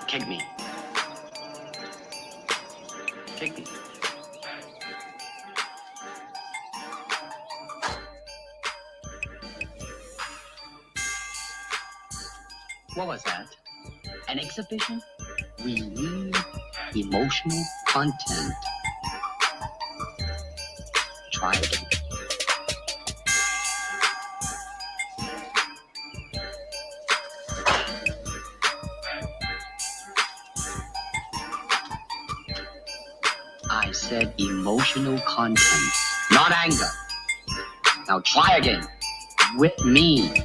Kick me. Kick me. What was that? An exhibition? We need emotional content. Try again. I said emotional content, not anger. Now try again. With me.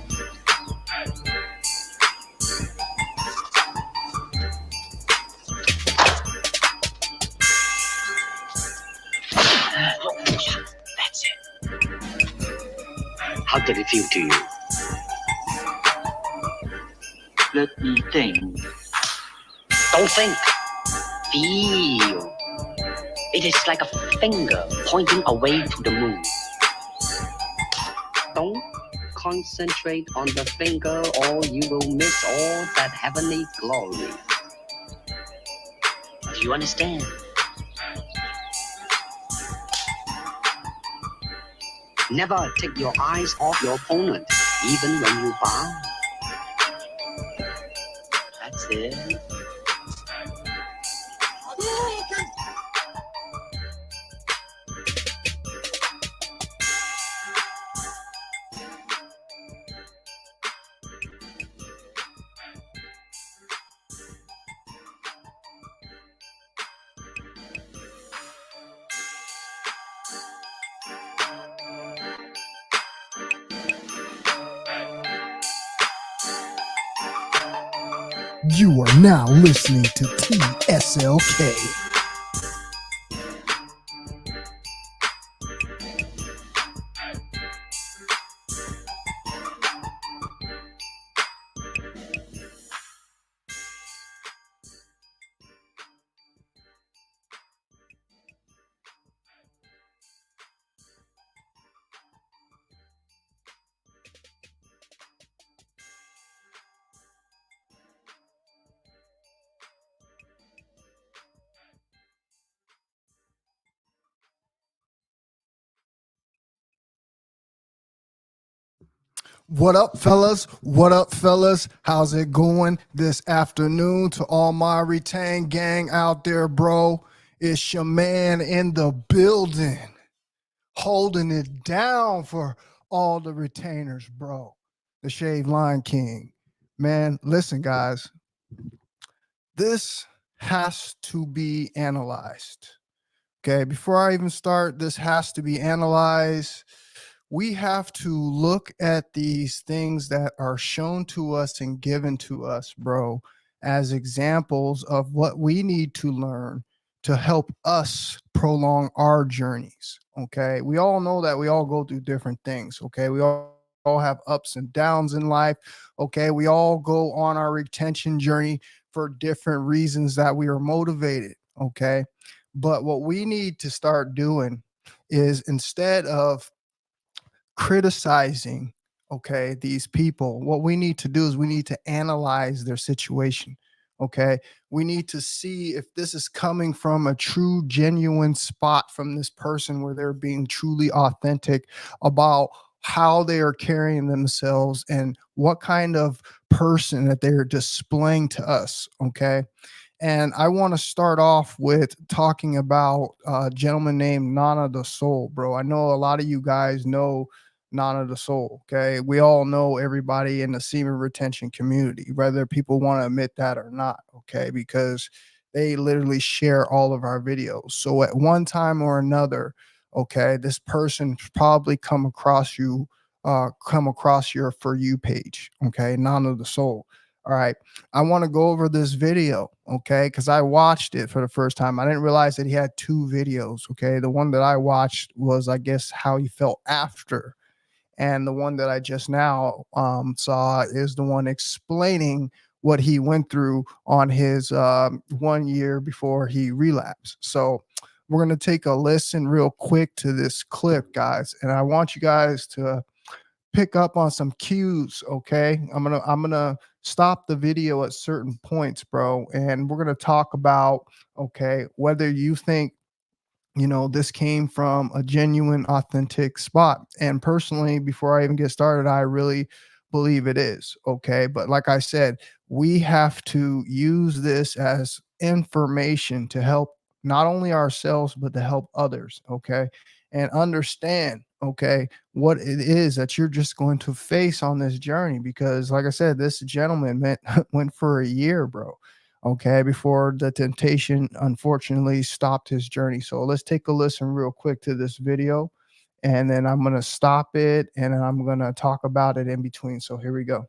That's it. How did it feel to you? Let me think. Don't think. Feel. It is like a finger pointing away to the moon. Don't concentrate on the finger or you will miss all that heavenly glory. Do you understand? Never take your eyes off your opponent, even when you bow. That's it. You are now listening to TSLK. What up, fellas? What up, fellas? How's it going this afternoon to all my Retain gang out there, bro? It's your man in the building, holding it down for all the retainers, bro. The TheShavedLionKing. Man, listen, guys. This has to be analyzed. Okay, before I even start, this has to be analyzed. We have to look at these things that are shown to us and given to us, bro, as examples of what we need to learn to help us prolong our journeys. Okay, we all know that we all go through different things. Okay, we all have ups and downs in life. Okay, we all go on our retention journey for different reasons that we are motivated. Okay, but what we need to start doing is, instead of criticizing, okay, these people, what we need to do is we need to analyze their situation. Okay, we need to see if this is coming from a true, genuine spot from this person where they're being truly authentic about how they are carrying themselves and what kind of person that they're displaying to us. Okay, and I want to start off with talking about a gentleman named Nana the Soul, bro. I know a lot of you guys know Nana the Soul. Okay, we all know everybody in the semen retention community, whether people want to admit that or not. Okay, because they literally share all of our videos. So at one time or another, okay, this person probably come across your For You page. Okay, Nana the Soul. All right, I want to go over this video, okay, because I watched it for the first time. I didn't realize that he had two videos. Okay, the one that I watched was, I guess, how he felt after. And the one that I just now saw is the one explaining what he went through on his 1 year before he relapsed. So we're going to take a listen real quick to this clip, guys. And I want you guys to pick up on some cues. Okay, I'm gonna stop the video at certain points, bro. And we're going to talk about, okay, whether you think, this came from a genuine, authentic spot. And personally, before I even get started, I really believe it is. Okay. But like I said, we have to use this as information to help not only ourselves, but to help others. Okay. And understand, okay, what it is that you're just going to face on this journey. Because, like I said, this gentleman went for a year, bro, okay, before the temptation unfortunately stopped his journey. So let's take a listen real quick to this video, and then I'm going to stop it and then I'm going to talk about it in between. So here we go.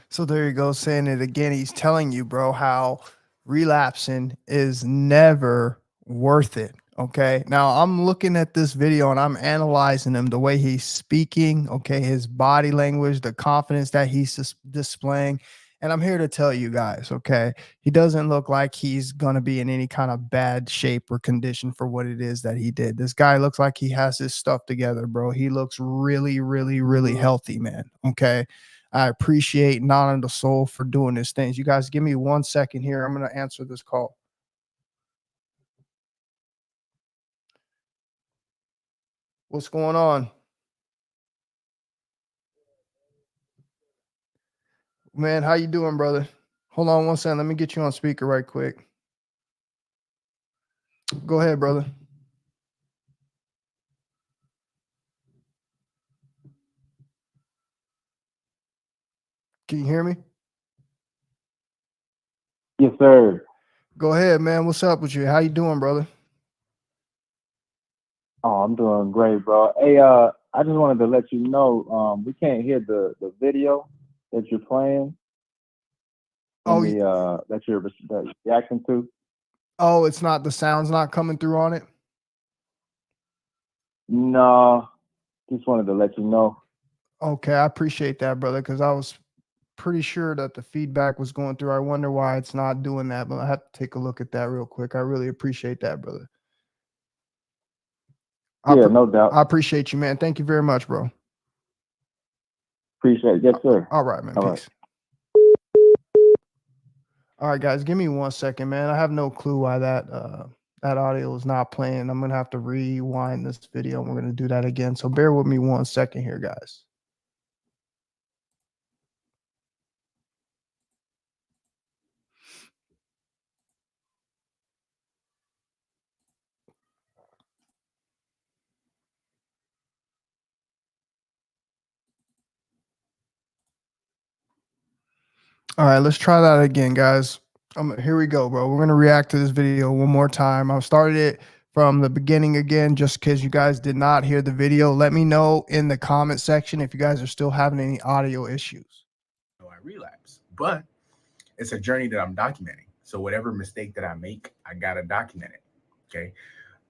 So there you go, saying it again. He's telling you, bro, how relapsing is never worth it. Okay. Now I'm looking at this video and I'm analyzing him, the way he's speaking, okay, his body language, the confidence that he's displaying. And I'm here to tell you guys, okay, he doesn't look like he's going to be in any kind of bad shape or condition for what it is that he did. This guy looks like he has his stuff together, bro. He looks really, really, really healthy, man. Okay. I appreciate Nana the Soul for doing these things. You guys give me 1 second here. I'm going to answer this call. What's going on? Man, how you doing, brother? Hold on 1 second. Let me get you on speaker right quick. Go ahead, brother. Can you hear me? Yes, sir. Go ahead, man. What's up with you? How you doing, brother? Oh, I'm doing great, bro. Hey, I just wanted to let you know, we can't hear the video that you're playing Oh, that you're reacting to. oh, it's not, the sound's not coming through on it? No, just wanted to let you know. Okay, I appreciate that, brother, because I was pretty sure that the feedback was going through. I wonder why it's not doing that, but I have to take a look at that real quick. I really appreciate that, brother. Yeah, no doubt. I appreciate you, man. Thank you very much, bro. Appreciate it. Yes, sir. All right, man. All Peace. All right, guys, give me 1 second, man. I have no clue why that audio is not playing. I'm gonna have to rewind this video and we're gonna do that again. So bear with me 1 second here, guys. All right, let's try that again, guys. Here we go, bro. We're gonna react to this video one more time. I've started it from the beginning again, just because you guys did not hear the video. Let me know in the comment section if you guys are still having any audio issues. I relapse, but it's a journey that I'm documenting. So whatever mistake that I make, I gotta document it. Okay.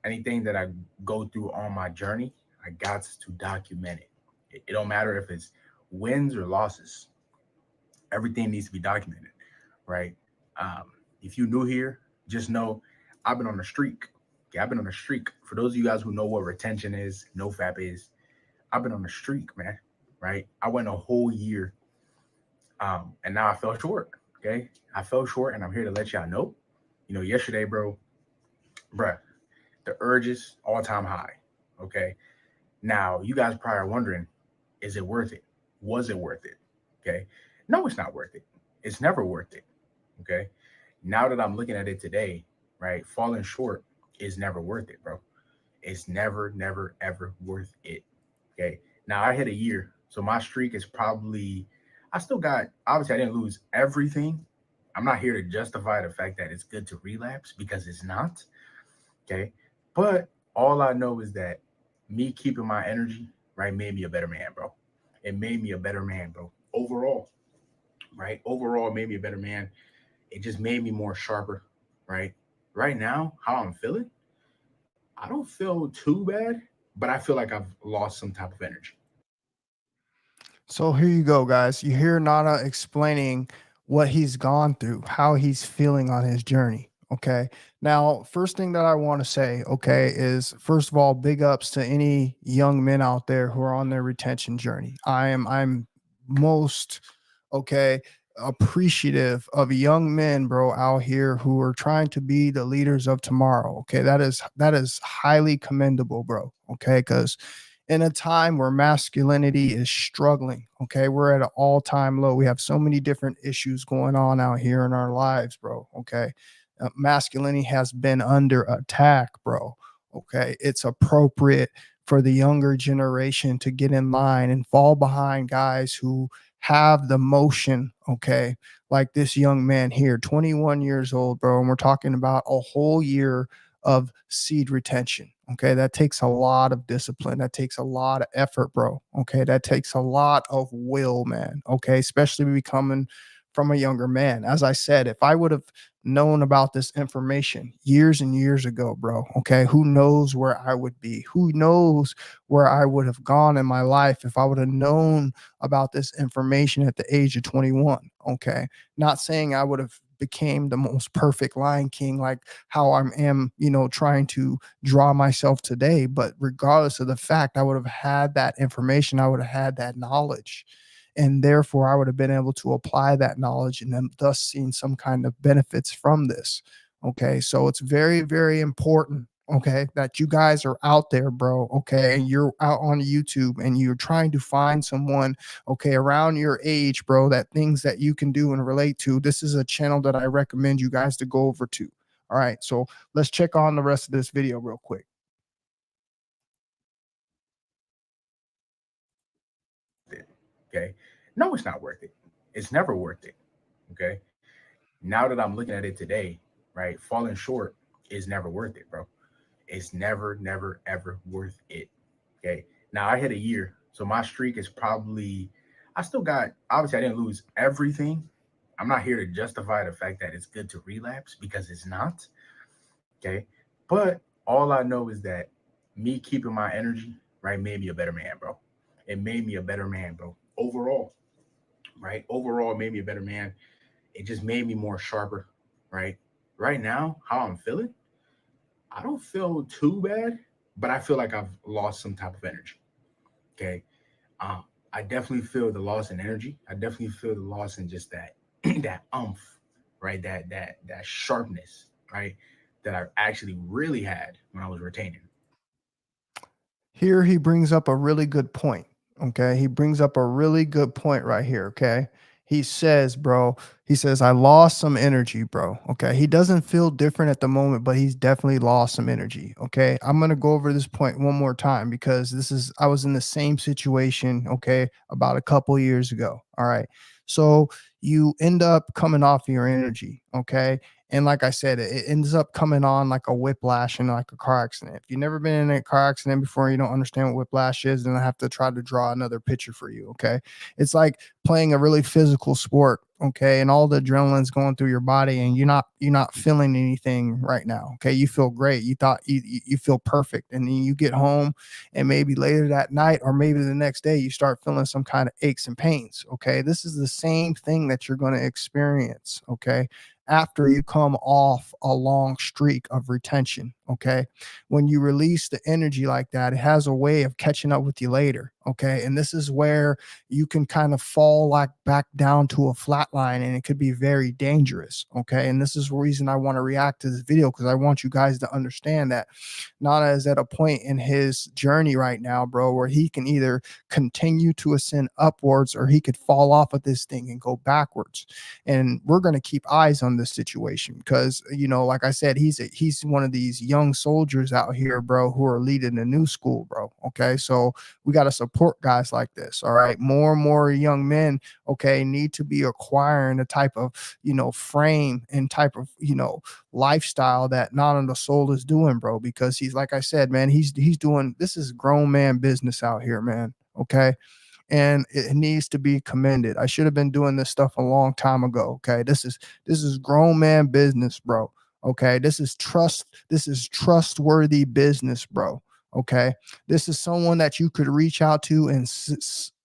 Anything that I go through on my journey, I got to document it. It don't matter if it's wins or losses. Everything needs to be documented, right? If you're new here, just know I've been on a streak. Okay, I've been on a streak. For those of you guys who know what retention is, no Fap is, I've been on a streak, man. Right? I went a whole year, and now I fell short. Okay, I fell short, and I'm here to let y'all know. Yesterday, bruh, the urges all-time high. Okay, now you guys probably are wondering, is it worth it? Was it worth it? Okay, no, it's not worth it. It's never worth it. Okay, now that I'm looking at it today, right, falling short is never worth it, bro. It's never, never, ever worth it. Okay, now I hit a year, so my streak is probably, I still got, obviously I didn't lose everything. I'm not here to justify the fact that it's good to relapse, because it's not. Okay, but all I know is that me keeping my energy, right, made me a better man, bro. It made me a better man, bro. Overall, right? Overall, it made me a better man. It just made me more sharper, right? Right now, how I'm feeling, I don't feel too bad, but I feel like I've lost some type of energy. So here you go, guys. You hear Nana explaining what he's gone through, how he's feeling on his journey. Okay. Now, first thing that I want to say, okay, is first of all, big ups to any young men out there who are on their retention journey. I'm most okay appreciative of young men, bro, out here who are trying to be the leaders of tomorrow. Okay. That is highly commendable, bro. Okay. Because in a time where masculinity is struggling, okay, we're at an all-time low. We have so many different issues going on out here in our lives, bro. Okay. Masculinity has been under attack, bro. Okay. It's appropriate for the younger generation to get in line and fall behind guys who have the motion, okay, like this young man here, 21 years old, bro. And we're talking about a whole year of seed retention. Okay. That takes a lot of discipline. That takes a lot of effort, bro. Okay. That takes a lot of will, man. Okay. Especially becoming from a younger man. As I said, if I would have known about this information years and years ago, bro, okay, who knows where I would be? Who knows where I would have gone in my life if I would have known about this information at the age of 21? Okay. Not saying I would have became the most perfect Lion King like how I am, trying to draw myself today, but regardless of the fact, I would have had that information, I would have had that knowledge, and therefore I would have been able to apply that knowledge and then thus seen some kind of benefits from this. Okay, so it's very, very important, okay, that you guys are out there, bro, okay, and you're out on YouTube and you're trying to find someone, okay, around your age, bro, that things that you can do and relate to. This is a channel that I recommend you guys to go over to. All right, so let's check on the rest of this video real quick. Okay. No, it's not worth it. It's never worth it. Okay. Now that I'm looking at it today, right, falling short is never worth it, bro. It's never, never, ever worth it. Okay. Now I hit a year. So my streak is probably, I still got, obviously I didn't lose everything. I'm not here to justify the fact that it's good to relapse because it's not. Okay. But all I know is that me keeping my energy, right, made me a better man, bro. It made me a better man, bro. Overall, right? Overall, it made me a better man. It just made me more sharper, right? Right now, how I'm feeling, I don't feel too bad, but I feel like I've lost some type of energy. Okay. I definitely feel the loss in energy. I definitely feel the loss in just that that umph, right? That sharpness, right? That I actually really had when I was retaining. Here he brings up a really good point. Okay. He brings up a really good point right here. Okay. He says, bro, he says, I lost some energy, bro. Okay. He doesn't feel different at the moment, but he's definitely lost some energy. Okay. I'm going to go over this point one more time because I was in the same situation. Okay. About a couple years ago. All right. So you end up coming off your energy. Okay. And like I said, it ends up coming on like a whiplash and like a car accident. If you've never been in a car accident before, you don't understand what whiplash is, then I have to try to draw another picture for you. Okay. It's like playing a really physical sport. Okay. And all the adrenaline's going through your body and you're not feeling anything right now. Okay. You feel great. You thought you feel perfect. And then you get home and maybe later that night or maybe the next day, you start feeling some kind of aches and pains. Okay. This is the same thing that you're going to experience. Okay. After you come off a long streak of retention. Okay. When you release the energy like that, it has a way of catching up with you later. Okay. And this is where you can kind of fall like back down to a flat line and it could be very dangerous. Okay. And this is the reason I want to react to this video because I want you guys to understand that Nana is at a point in his journey right now, bro, where he can either continue to ascend upwards or he could fall off of this thing and go backwards. And we're going to keep eyes on this situation because, like I said, he's one of these young soldiers out here, bro, who are leading a new school, bro. Okay. So we got to support guys like this. All right. More and more young men, okay, need to be acquiring a type of, frame and type of, lifestyle that Nana the Soul is doing, bro, because he's, like I said, man, he's doing, this is grown man business out here, man. Okay. And it needs to be commended. I should have been doing this stuff a long time ago. Okay. This is grown man business, bro. Okay. This is trustworthy business, bro. Okay. This is someone that you could reach out to and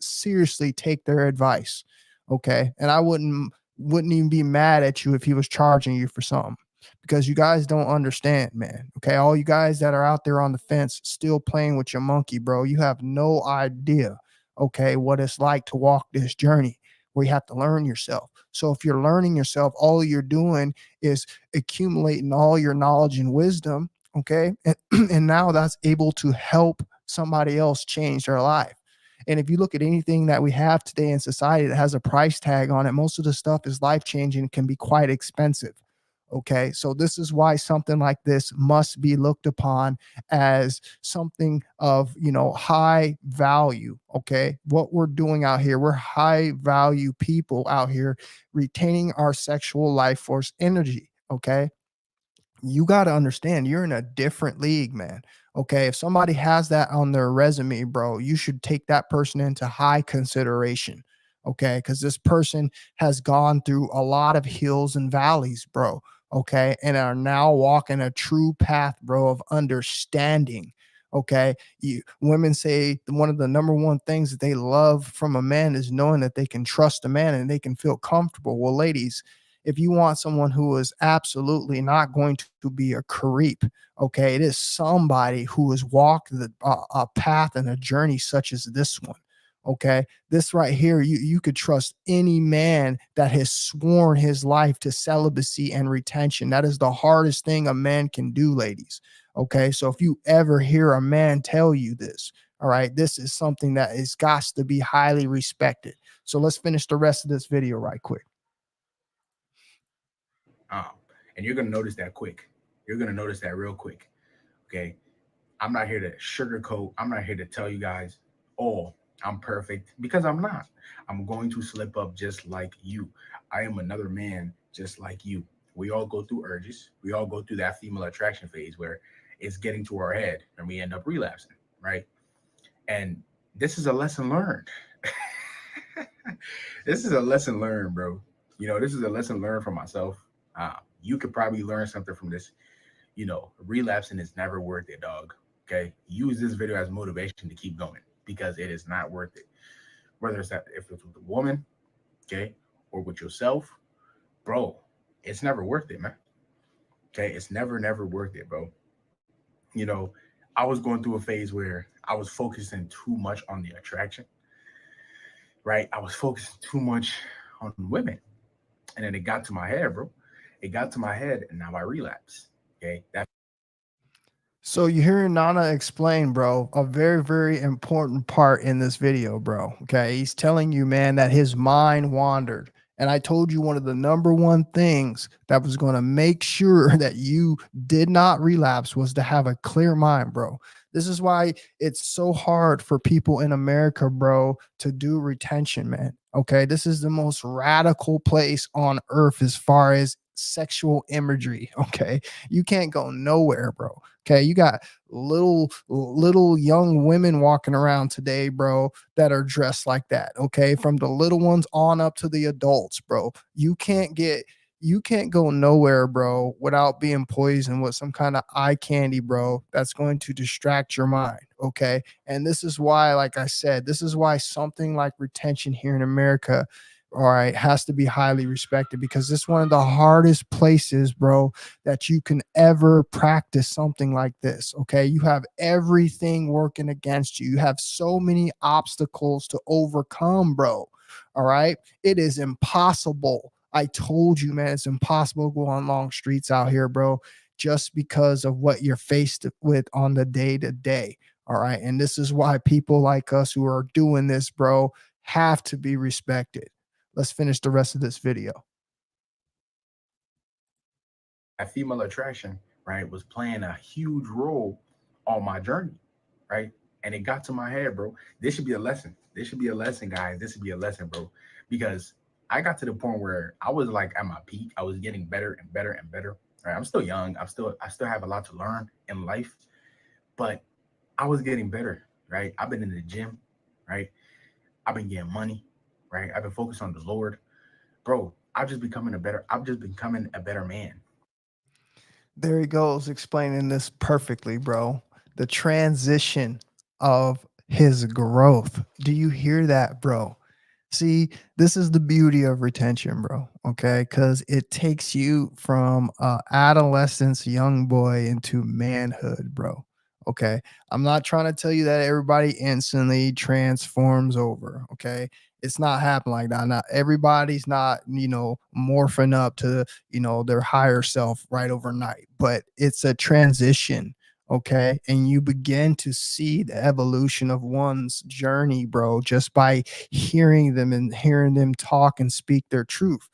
seriously take their advice. Okay. And I wouldn't even be mad at you if he was charging you for something. because you guys don't understand, man. Okay. All you guys that are out there on the fence still playing with your monkey, bro, you have no idea, okay, what it's like to walk this journey where you have to learn yourself. So if you're learning yourself, all you're doing is accumulating all your knowledge and wisdom, okay? And now that's able to help somebody else change their life. And if you look at anything that we have today in society that has a price tag on it, most of the stuff is life changing, can be quite expensive. Okay. So this is why something like this must be looked upon as something of, high value. Okay. What we're doing out here, we're high value people out here retaining our sexual life force energy. Okay. You got to understand you're in a different league, man. Okay. If somebody has that on their resume, bro, you should take that person into high consideration. Okay. Because this person has gone through a lot of hills and valleys, bro. Okay. And are now walking a true path, bro, of understanding. Okay. Women say one of the number one things that they love from a man is knowing that they can trust a man and they can feel comfortable. Well, ladies, if you want someone who is absolutely not going to be a creep, okay, it is somebody who has walked a path and a journey such as this one. Okay, this right here, you could trust any man that has sworn his life to celibacy and retention. That is the hardest thing a man can do, ladies. Okay, so if you ever hear a man tell you this, all right, this is something that is got to be highly respected. So let's finish the rest of this video right quick. And you're going to notice that quick. You're going to notice that real quick. Okay. I'm not here to sugarcoat. I'm not here to tell you guys, oh, I'm perfect, because I'm not. I'm going to slip up just like you. I am another man just like you. We all go through urges. We all go through that female attraction phase where it's getting to our head and we end up relapsing, right? And this is a lesson learned. This is a lesson learned, bro. This is a lesson learned for myself. You could probably learn something from this. Relapsing is never worth it, dog. Okay. Use this video as motivation to keep going, because it is not worth it. Whether if it's with a woman, okay, or with yourself, bro, it's never worth it, man. Okay. It's never worth it, bro. I was going through a phase where I was focusing too much on the attraction, right? I was focusing too much on women. And then it got to my head, bro. It got to my head, and now I relapse. Okay. So you hear Nana explain, bro, a very, very important part in this video, bro. Okay. He's telling you, man, that his mind wandered. And I told you one of the number one things that was going to make sure that you did not relapse was to have a clear mind, bro. This is why it's so hard for people in America, bro, to do retention, man. Okay. This is the most radical place on earth as far as sexual imagery. Okay. You can't go nowhere, bro. Okay. You got little young women walking around today, bro, that are dressed like that. Okay. From the little ones on up to the adults, bro. You can't go nowhere, bro, without being poisoned with some kind of eye candy, bro, that's going to distract your mind. Okay. And this is why, like I said, this is why something like retention here in America, all right, has to be highly respected, because this is one of the hardest places, bro, that you can ever practice something like this. Okay. You have everything working against you. You have so many obstacles to overcome, bro. All right. It is impossible. I told you, man, it's impossible to go on long streets out here, bro, just because of what you're faced with on the day to day. All right. And this is why people like us who are doing this, bro, have to be respected. Let's finish the rest of this video. That female attraction, right, was playing a huge role on my journey, right? And it got to my head, bro. This should be a lesson. This should be a lesson, guys. This should be a lesson, bro, because I got to the point where I was like at my peak. I was getting better and better and better. Right? I'm still young. I still have a lot to learn in life, but I was getting better, right? I've been in the gym, right? I've been getting money, right? I've been focused on the Lord, bro. I've just becoming a better man. There he goes, explaining this perfectly, bro. The transition of his growth. Do you hear that, bro? See, this is the beauty of retention, bro. Okay, because it takes you from adolescence, young boy, into manhood, bro. Okay, I'm not trying to tell you that everybody instantly transforms over. Okay, it's not happening like that. Not everybody's not, morphing up to, their higher self right overnight, but it's a transition. Okay, and you begin to see the evolution of one's journey, bro, just by hearing them and hearing them talk and speak their truth.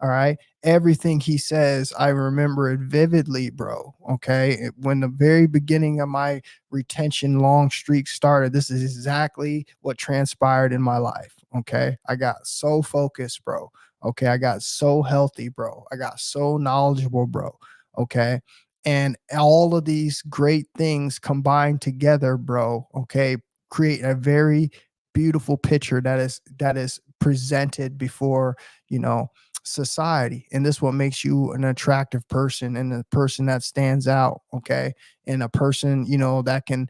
All right. Everything he says, I remember it vividly, bro. Okay. When the very beginning of my retention long streak started, this is exactly what transpired in my life. Okay. I got so focused, bro. Okay. I got so healthy, bro. I got so knowledgeable, bro. Okay. And all of these great things combined together, bro. Okay. Create a very beautiful picture that is presented before, you know, society. And this what makes you an attractive person and a person that stands out. Okay. And a person, that can,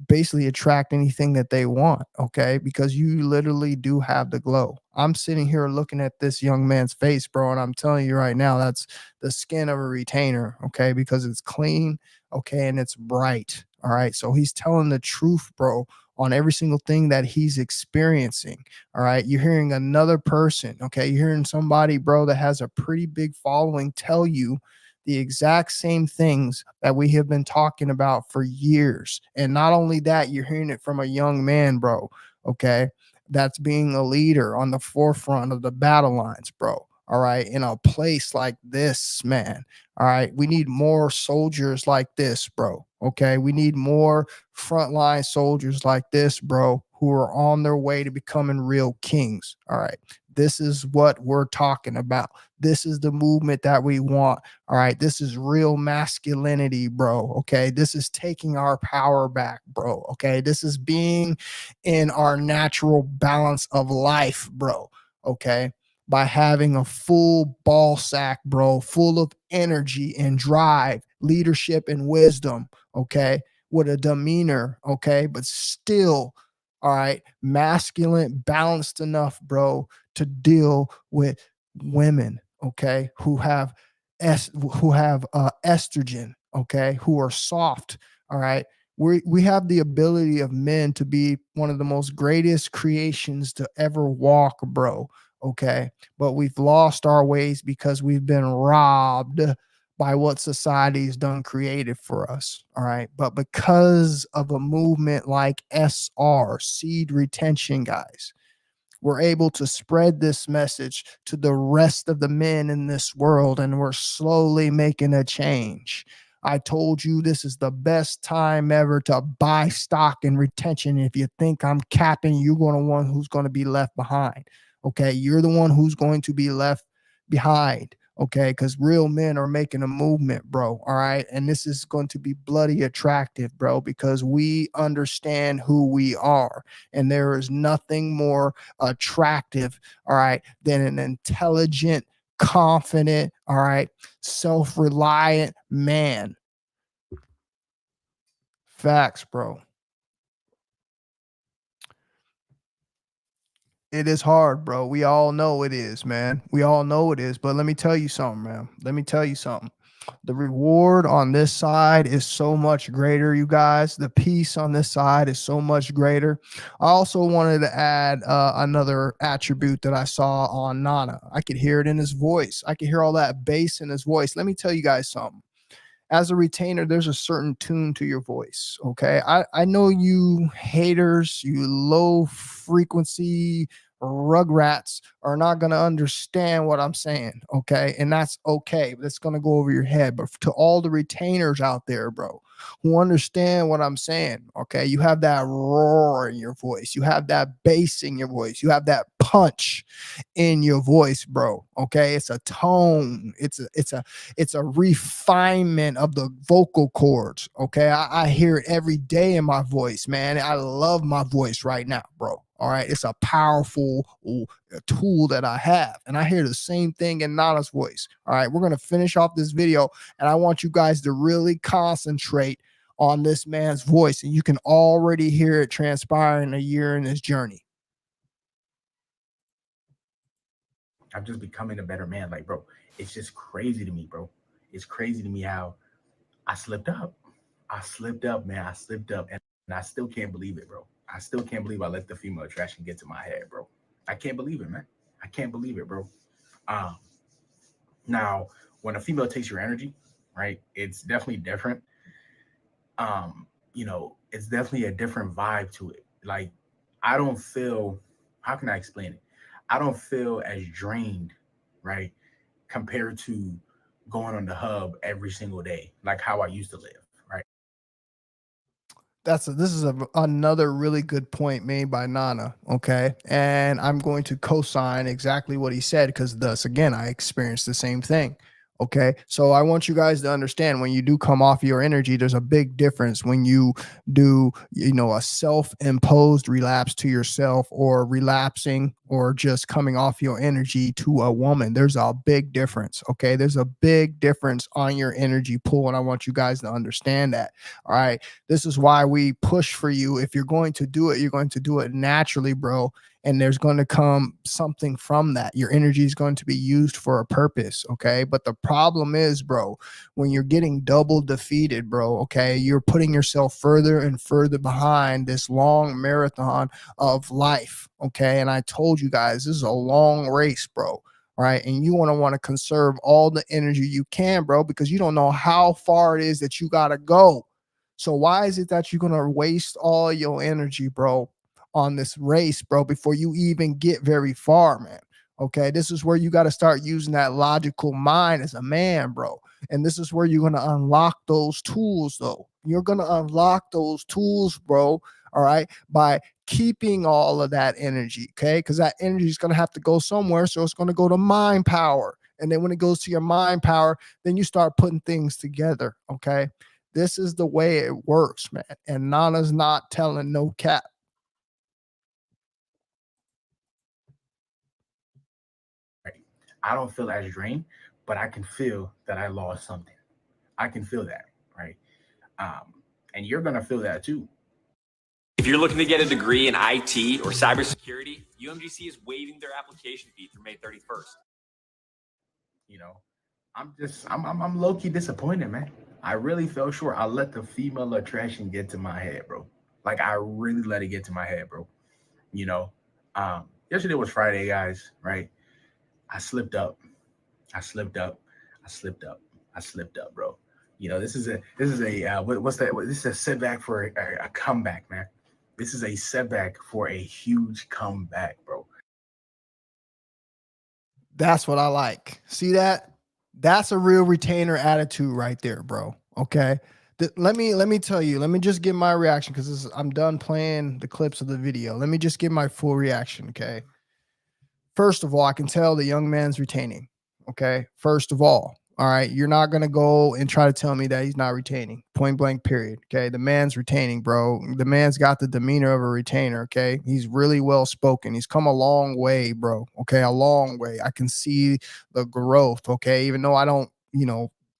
basically attract anything that they want. Okay. Because you literally do have the glow. I'm sitting here looking at this young man's face, bro, and I'm telling you right now, that's the skin of a retainer. Okay. Because it's clean. Okay. And it's bright. All right. So he's telling the truth, bro, on every single thing that he's experiencing. All right. You're hearing another person. Okay. You're hearing somebody, bro, that has a pretty big following tell you the exact same things that we have been talking about for years. And not only that, you're hearing it from a young man, bro. Okay. That's being a leader on the forefront of the battle lines, bro. All right. In a place like this, man. All right. We need more soldiers like this, bro. Okay. We need more frontline soldiers like this, bro, who are on their way to becoming real kings. All right. This is what we're talking about. This is the movement that we want. All right. This is real masculinity, bro. Okay. This is taking our power back, bro. Okay. This is being in our natural balance of life, bro. Okay. By having a full ball sack, bro, full of energy and drive, leadership and wisdom. Okay. With a demeanor, okay, but still, all right, masculine, balanced enough, bro, to deal with women, okay, who have estrogen, okay, who are soft, all right. We have the ability of men to be one of the most greatest creations to ever walk, bro. Okay, but we've lost our ways because we've been robbed by what society's done created for us. All right. But because of a movement like SR, seed retention, guys, we're able to spread this message to the rest of the men in this world, and we're slowly making a change. I told you this is the best time ever to buy stock in retention. If you think I'm capping, you're going to one who's going to be left behind. Okay. You're the one who's going to be left behind. Okay, because real men are making a movement, bro. All right. And this is going to be bloody attractive, bro, because we understand who we are. And there is nothing more attractive, all right, than an intelligent, confident, all right, self-reliant man. Facts, bro. It is hard, bro. We all know it is, man. We all know it is. But let me tell you something, man. Let me tell you something. The reward on this side is so much greater, you guys. The peace on this side is so much greater. I also wanted to add another attribute that I saw on Nana. I could hear it in his voice. I could hear all that bass in his voice. Let me tell you guys something. As a retainer, there's a certain tune to your voice. Okay. I know you haters, you low frequency rugrats are not going to understand what I'm saying. Okay. And that's okay. But it's going to go over your head. But to all the retainers out there, bro, who understand what I'm saying, okay, you have that roar in your voice, you have that bass in your voice, you have that punch in your voice, bro. Okay. It's a tone. It's a refinement of the vocal cords. Okay. I hear it every day in my voice, man. I love my voice right now, bro. All right. It's a powerful tool that I have. And I hear the same thing in Nana's voice. All right. We're going to finish off this video, and I want you guys to really concentrate on this man's voice. And you can already hear it transpiring a year in his journey. I'm just becoming a better man. Like, bro, it's just crazy to me, bro. It's crazy to me how I slipped up. I slipped up, man. I slipped up, and I still can't believe it, bro. I still can't believe I let the female attraction get to my head, bro. I can't believe it, man. I can't believe it, bro. Um, Now, when a female takes your energy, right, it's definitely different. It's definitely a different vibe to it. Like, I don't feel, how can I explain it? I don't feel as drained, right, compared to going on the hub every single day, like how I used to live, right? This is another really good point made by Nana. Okay. And I'm going to co-sign exactly what he said, because thus again, I experienced the same thing. Okay. So I want you guys to understand, when you do come off your energy, there's a big difference when you do, a self-imposed relapse to yourself, or relapsing, or just coming off your energy to a woman. There's a big difference. Okay. There's a big difference on your energy pool. And I want you guys to understand that. All right. This is why we push for you. If you're going to do it, you're going to do it naturally, bro. And there's going to come something from that. Your energy is going to be used for a purpose. Okay. But the problem is, bro, when you're getting double defeated, bro, okay, you're putting yourself further and further behind this long marathon of life. Okay. And I told you guys, this is a long race, bro. Right. And you want to conserve all the energy you can, bro, because you don't know how far it is that you got to go. So why is it that you're going to waste all your energy, bro, on this race, bro, before you even get very far, man? Okay, this is where you got to start using that logical mind as a man, bro. And this is where you're going to unlock those tools, though. You're going to unlock those tools, bro, all right, by keeping all of that energy, okay? Because that energy is going to have to go somewhere. So it's going to go to mind power. And then when it goes to your mind power, then you start putting things together, okay? This is the way it works, man. And Nana's not telling no cap. Right. I don't feel as drained, but I can feel that I lost something. I can feel that, right? And you're gonna feel that too. If you're looking to get a degree in IT or cybersecurity, UMGC is waiving their application fee through May 31st. I'm low-key disappointed, man. I really fell short. I let the female attraction get to my head, bro. Like, I really let it get to my head, bro. Yesterday was Friday, guys, right? I slipped up, bro. This is a what's that? This is a setback for a comeback, man. This is a setback for a huge comeback, bro. That's what I like. See that? That's a real retainer attitude right there, bro. Okay. Let me tell you, let me just give my reaction, because I'm done playing the clips of the video. Let me just give my full reaction. Okay. First of all, I can tell the young man's retaining. Okay. First of all right. You're not going to go and try to tell me that he's not retaining. Point blank, period. Okay. The man's retaining, bro. The man's got the demeanor of a retainer. Okay. He's really well spoken. He's come a long way, bro. Okay. A long way. I can see the growth. Okay. Even though I don't,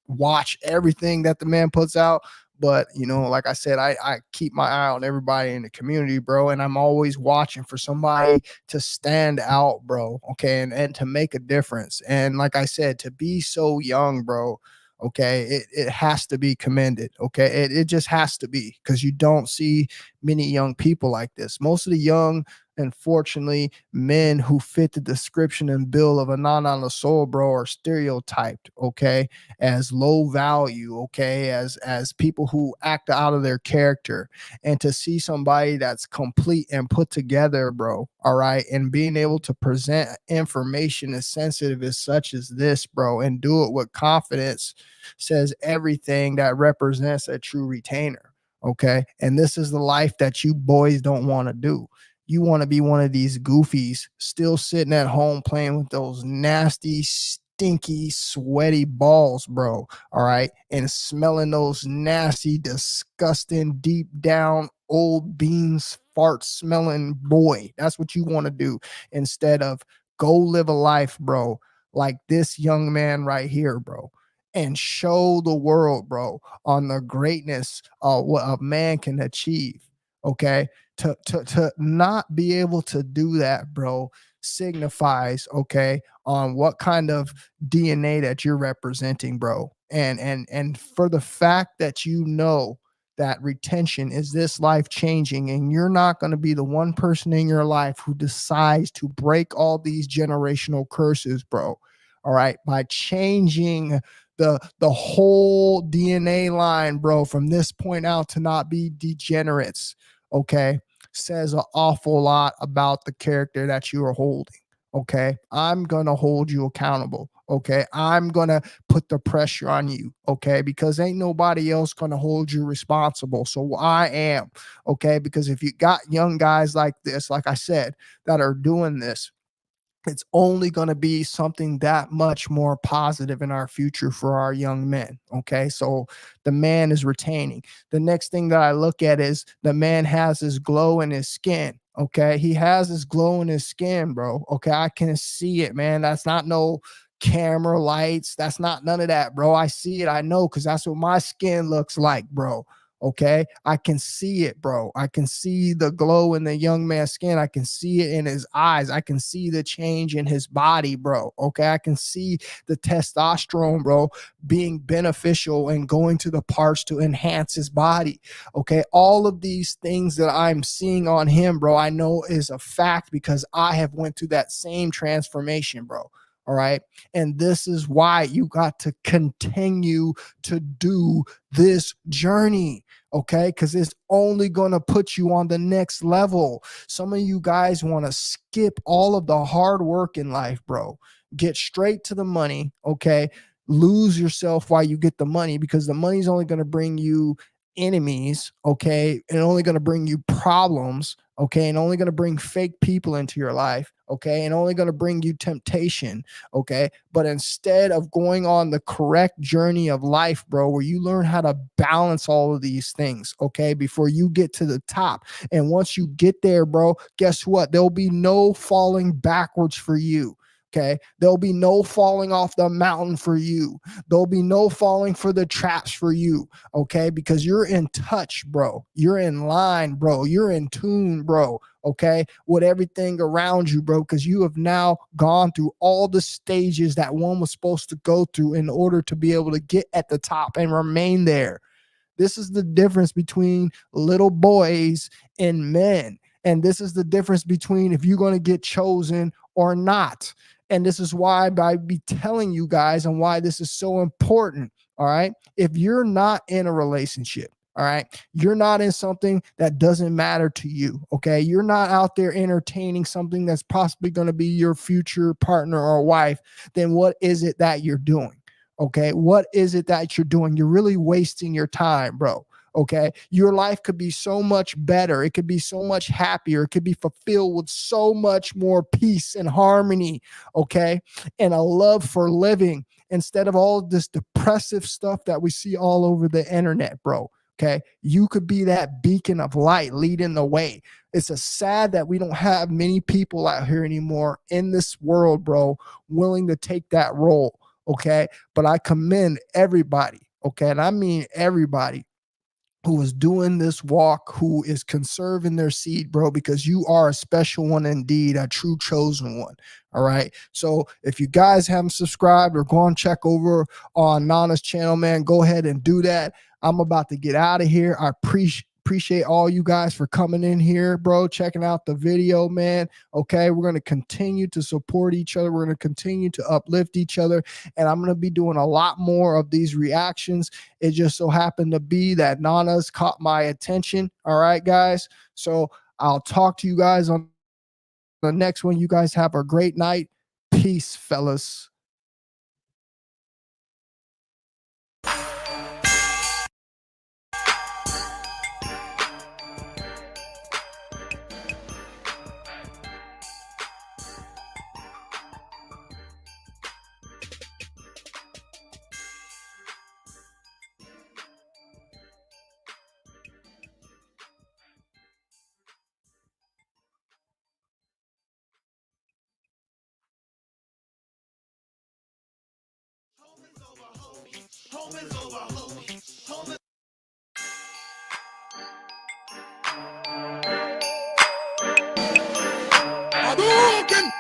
watch everything that the man puts out. But, like I said, I keep my eye on everybody in the community, bro. And I'm always watching for somebody to stand out, bro. Okay. And to make a difference. And like I said, to be so young, bro. Okay. It has to be commended. Okay. It just has to be, because you don't see many young people like this. Most of the young, unfortunately, men who fit the description and bill of a non soul, bro, are stereotyped, okay, as low value, okay, as people who act out of their character. And to see somebody that's complete and put together, bro, all right, and being able to present information as sensitive as such as this, bro, and do it with confidence, says everything that represents a true retainer. Okay. And this is the life that you boys don't want to do. You want to be one of these goofies still sitting at home playing with those nasty, stinky, sweaty balls, bro. All right. And smelling those nasty, disgusting, deep down old beans fart smelling boy. That's what you want to do, instead of go live a life, bro, like this young man right here, bro, and show the world, bro, on the greatness of what a man can achieve. Okay. To not be able to do that, bro, signifies, okay, on what kind of DNA that you're representing, bro. And for the fact that you know that retention is this life changing, and you're not going to be the one person in your life who decides to break all these generational curses, bro. All right, by changing the whole DNA line, bro, from this point out to not be degenerates, okay, says an awful lot about the character that you are holding. Okay, I'm gonna hold you accountable. Okay, I'm gonna put the pressure on you. Okay, because ain't nobody else gonna hold you responsible. So I am. Okay, because if you got young guys like this, like I said, that are doing this, it's only going to be something that much more positive in our future for our young men. Okay. So the man is retaining. The next thing that I look at is the man has his glow in his skin. Okay. He has his glow in his skin, bro. Okay. I can see it, man. That's not no camera lights. That's not none of that, bro. I see it. I know, because that's what my skin looks like, bro. Okay, I can see it, bro. I can see the glow in the young man's skin. I can see it in his eyes. I can see the change in his body, bro. Okay, I can see the testosterone, bro, being beneficial and going to the parts to enhance his body. Okay, all of these things that I'm seeing on him, bro, I know is a fact because I have went through that same transformation, bro. All right. And this is why you got to continue to do this journey. Okay. Because it's only going to put you on the next level. Some of you guys want to skip all of the hard work in life, bro. Get straight to the money. Okay. Lose yourself while you get the money, because the money's only going to bring you enemies, okay, and only going to bring you problems, okay, and only going to bring fake people into your life, okay, and only going to bring you temptation, okay. But instead of going on the correct journey of life, bro, where you learn how to balance all of these things, okay, before you get to the top. And once you get there, bro, guess what? There'll be no falling backwards for you. Okay, there'll be no falling off the mountain for you. There'll be no falling for the traps for you. Okay, because you're in touch, bro. You're in line, bro. You're in tune, bro. Okay, with everything around you, bro, because you have now gone through all the stages that one was supposed to go through in order to be able to get at the top and remain there. This is the difference between little boys and men. And this is the difference between if you're going to get chosen or not. And this is why I be telling you guys and why this is so important. All right. If you're not in a relationship, all right, you're not in something that doesn't matter to you. Okay. You're not out there entertaining something that's possibly going to be your future partner or wife. Then what is it that you're doing? Okay. What is it that you're doing? You're really wasting your time, bro. Okay. Your life could be so much better. It could be so much happier. It could be fulfilled with so much more peace and harmony. Okay. And a love for living instead of all this depressive stuff that we see all over the internet, bro. Okay. You could be that beacon of light leading the way. It's a sad that we don't have many people out here anymore in this world, bro, willing to take that role. Okay. But I commend everybody. Okay. And I mean everybody who is doing this walk, who is conserving their seed, bro, because you are a special one indeed, a true chosen one. All right. So if you guys haven't subscribed or go and check over on Nana's channel, man, go ahead and do that. I'm about to get out of here. I appreciate all you guys for coming in here, bro, checking out the video, man. Okay, we're going to continue to support each other. We're going to continue to uplift each other, and I'm going to be doing a lot more of these reactions. It just so happened to be that Nana's caught my attention. All right, guys, so I'll talk to you guys on the next one. You guys have a great night. Peace, fellas. Hadouken!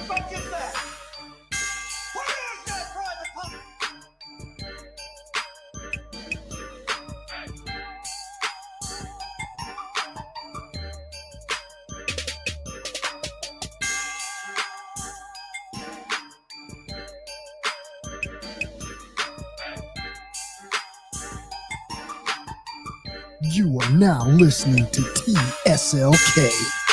fuck is that? What is that private property? You are now listening to TSLK.